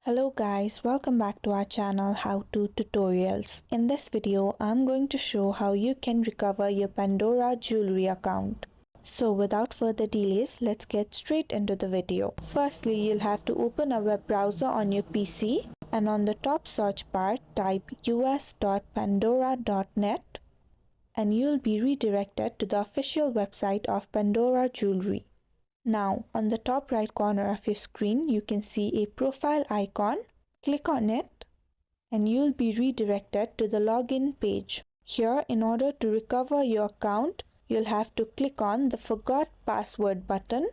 Hello guys, welcome back to our channel How To Tutorials. In this video, I'm going to show how you can recover your Pandora Jewelry account. So without further delays, let's get straight into the video. Firstly, you'll have to open a web browser on your PC and on the top search bar type us.pandora.net and you'll be redirected to the official website of Pandora Jewelry. Now, on the top right corner of your screen, you can see a profile icon. Click on it and you'll be redirected to the login page. Here, in order to recover your account, you'll have to click on the Forgot Password button.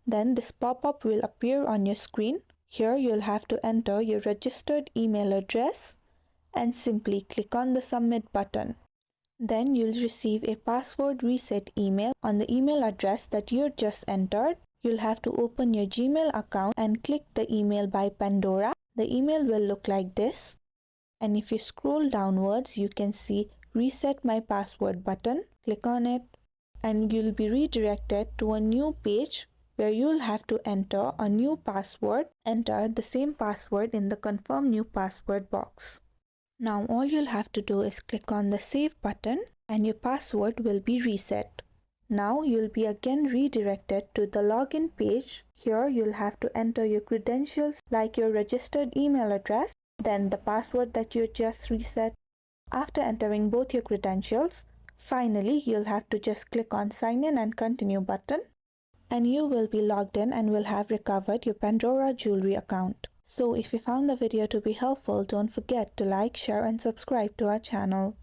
Then this pop-up will appear on your screen. Here, you'll have to enter your registered email address and simply click on the Submit button. Then you'll receive a password reset email on the email address that you just entered. You'll have to open your Gmail account and click the email by Pandora. The email will look like this. And if you scroll downwards, you can see Reset My Password button. Click on it and you'll be redirected to a new page where you'll have to enter a new password. Enter the same password in the Confirm New Password box. Now all you'll have to do is click on the Save button and your password will be reset. Now you'll be again redirected to the login page. Here you'll have to enter your credentials like your registered email address, then the password that you just reset. After entering both your credentials, finally you'll have to just click on Sign In and Continue button and you will be logged in and will have recovered your Pandora Jewelry account. So if you found the video to be helpful, don't forget to like, share and subscribe to our channel.